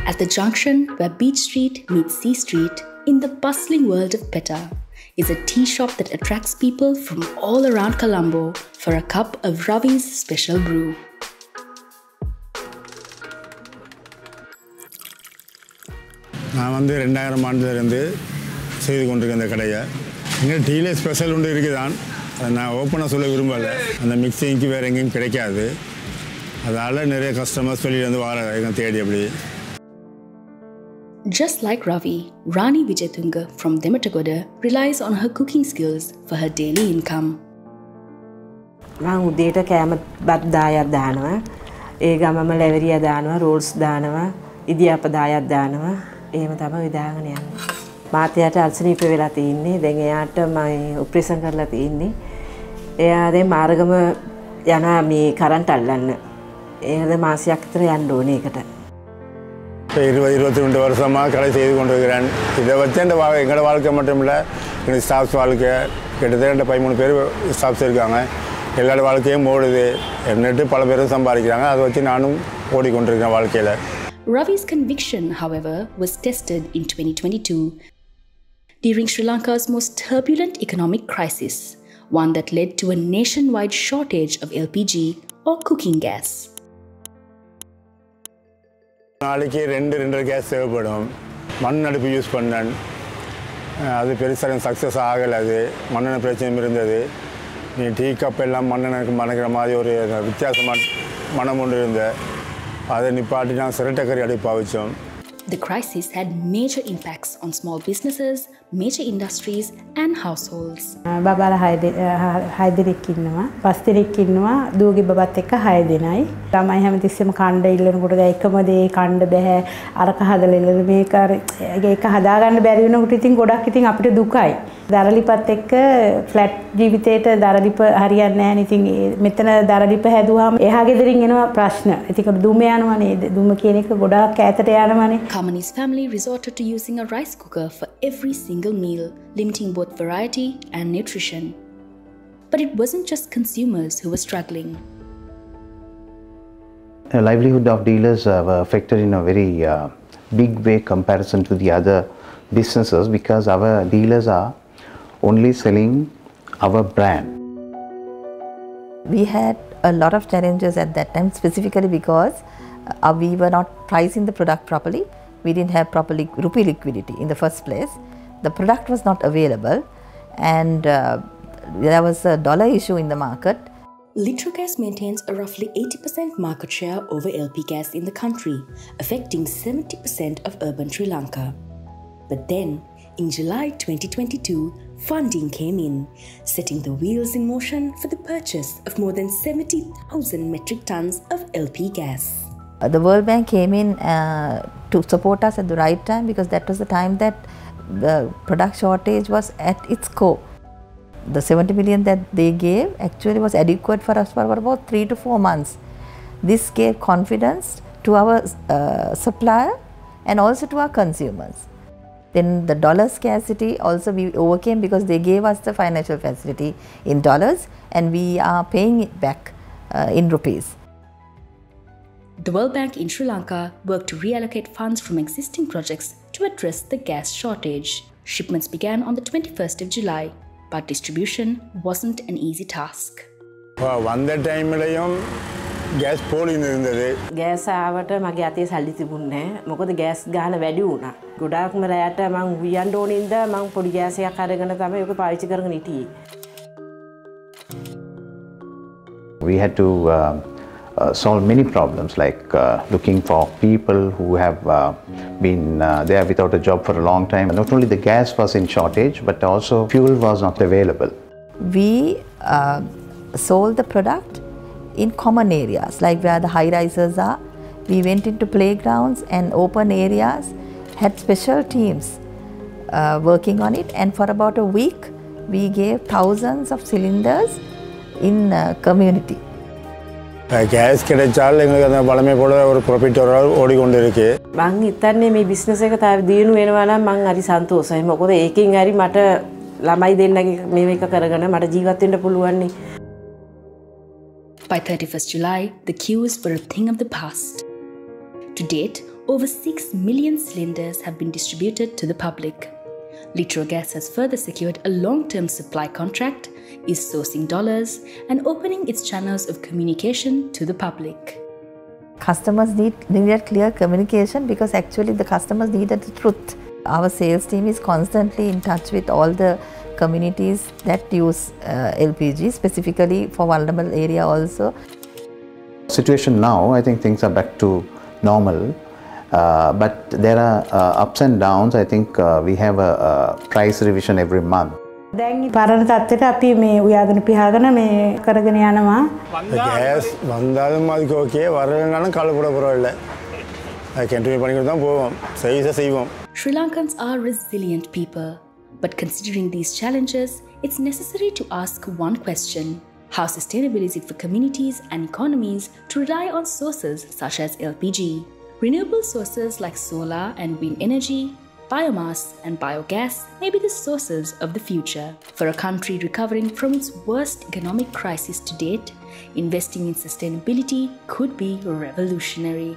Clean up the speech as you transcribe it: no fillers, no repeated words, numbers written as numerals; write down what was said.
At the junction where Beach Street meets Sea Street, in the bustling world of Pettah, is a tea shop that attracts people from all around Colombo for a cup of Ravi's special brew. நான் 2000 ஆண்டுலேருந்து செய்து கொண்டிருக்கேன் இந்த கடையை. இங்கே delay special ஒன்று இருக்குதான். அதை நான் ஓப்பனாக சொல்ல விரும்பலை. அந்த மிக்சிங்க்கு வேறு எங்கேயும் கிடைக்காது. அதால் நிறைய கஸ்டமர்ஸ் வெளியிலேருந்து வர தேடி அப்படி. Just like Ravi, Rani from Dematagoda relies on her cooking skills for her daily income. මම උදේට කෑම බත් 10ක් දානවා. ඒ ගමම ලැවරියා දානවා, රෝල්ස් දානවා, ඉදියාප 10ක් දානවා. එහෙම තමයි දාගෙන යන්නේ. මාතයට අල්සනීප වෙලා තින්නේ. දැන් එයාට මම ඔපරේෂන් කරලා තින්නේ. එයා දැන් මාර්ගම යනවා මේ කරන්ට් අල්ලන්න. ඒකද මාසයක් විතර යන්න ඕනේ ඒකට. 22 வருஷமாக கடை செய்து கொண்டிருக்கிறேன். இதை வச்சு எங்களோட வாழ்க்கை மட்டும் இல்லை, எங்கள் ஸ்டாஃப்ஸ் வாழ்க்கை கிட்டத்தட்ட 13 பேர் ஸ்டாஃப்ஸ் இருக்காங்க. எல்லாரோட வாழ்க்கையும் ஓடுது. என்னட்டு பல பேரும் சம்பாதிக்கிறாங்க. அதை வச்சு நானும் ஓடிக்கொண்டிருக்கேன் வாழ்க்கையில். Ravi's conviction, however, was tested in 2022 during Sri Lanka's most turbulent economic crisis, one that led to a nationwide shortage of LPG or cooking gas. நாளைக்கு 2 கேஸ் தேவைப்படும். மண் அடுப்பு யூஸ் பண்ணேன். அது பெருசாக சக்ஸஸ் ஆகலை. அது மண்ணெண்ணெய் பிரச்சனையும் இருந்தது. நீ டீ கப் எல்லாம் மண்ணெண்ணெய்க்கு மணக்கிற மாதிரி ஒரு வித்தியாசமான மனம் ஒன்று இருந்தது. அதை நிப்பாட்டி நான் சிரட்டக்கறி அடுப்பு பாவிச்சோம். The crisis had major impacts on small businesses, major industries and households. බබාලා 6 දෙනෙක් ඉන්නවා. 5 දෙනෙක් ඉන්නවා. දුවගේ බබත් එක්ක 6 දෙනයි. ළමයි හැමතිස්සෙම කණ්ඩ ඉල්ලනකොට එකම දේ කණ්ඩ බෑ. අරක හදලා ඉල්ලන මේක ඒක හදාගන්න බැරි වෙනකොට ඉතින් ගොඩක් ඉතින් අපිට දුකයි. දරලිපත් එක්ක ෆ්ලැට් ජීවිතේට දරලිප හරියන්නේ නැහැ නේ. ඉතින් මෙතන දරලිප හැදුවාම එහා ගෙදරින් එනවා ප්‍රශ්න. ඉතින් දුම යනවා නේද? දුම කියන එක ගොඩාක් ඈතට යනවානේ. Kamani's family resorted to using a rice cooker for every single meal, limiting both variety and nutrition. But it wasn't just consumers who were struggling. The livelihood of dealers were affected in a very big way comparison to the other businesses, because our dealers are only selling our brand. We had a lot of challenges at that time, specifically because we were not pricing the product properly. We didn't have proper rupee liquidity in the first place. The product was not available, and there was a dollar issue in the market. Litrogas maintains a roughly 80% market share over LP gas in the country, affecting 70% of urban Sri Lanka. But then, in July 2022, funding came in, setting the wheels in motion for the purchase of more than 70,000 metric tons of LP gas. The World Bank came in to support us at the right time, because that was the time that the product shortage was at its core. The 70 million that they gave actually was adequate for us for about 3 to 4 months. This gave confidence to our supplier and also to our consumers. Then the dollar scarcity also we overcame, because they gave us the financial facility in dollars and we are paying it back in rupees. The World Bank in Sri Lanka worked to reallocate funds from existing projects to address the gas shortage. Shipments began on the 21st of July, but distribution wasn't an easy task. வந்த டைம்லையும் case போலின்னு இருந்தது. Gas ආවට මගේ අතේ සල්ලි තිබුණේ නැහැ. මොකද ගෑස් ගාන වැඩි වුණා. ගොඩාක්ම රැයට මං උයන්න ඕනේ ඉඳලා මං පොඩි ගෑස් එකක් අරගෙන තමයි ඔක පාවිච්චි කරගෙන හිටියේ. We had to solve many problems, like looking for people who have been there without a job for a long time. Not only the gas was in shortage, but also fuel was not available. We sold the product in common areas, like where the high rises are. We went into playgrounds and open areas, had special teams working on it, and for about a week we gave thousands of cylinders in community. Gas கிடைச்சால் எங்களுக்கு அந்த பழமை போல ஒரு profit ஓடிக்கொண்டு இருக்கு. මං හිතන්නේ මේ බිස්නස් එක තව දියුණු වෙනවා නම් මං හරි සන්තෝෂයි. මොකද ඒකෙන් හරි මට ළමයි දෙන්නගේ මේව එක කරගෙන මට ජීවත් වෙන්න පුළුවන් නේ. By 31st July, the queues were a thing of the past. To date, over 6 million cylinders have been distributed to the public. Litrogas has further secured a long-term supply contract, is sourcing dollars, and opening its channels of communication to the public. Customers needed clear communication because actually the customers needed the truth. Our sales team is constantly in touch with all the communities that use LPG, specifically for vulnerable area also. Situation now, I think things are back to normal, but there are ups and downs. I think we have a price revision every month. දැන් පරණ තත්ත්වයට අපි මේ උයාගෙන පියාගෙන මේ කරගෙන යනවා. Case வந்தாலும் அதுக்கு ஓகே, வரலனாலும் கவலைப்பட பரவாயில்லை. அது கண்டினியூ பண்ணிக்கிட்டு தான் போவோம், செய்வோம். Sri Lankans are resilient people, but considering these challenges, it's necessary to ask one question. How sustainable is it for communities and economies to rely on sources such as LPG? Renewable sources like solar and wind energy, biomass and biogas may be the sources of the future. For a country recovering from its worst economic crisis to date, investing in sustainability could be revolutionary.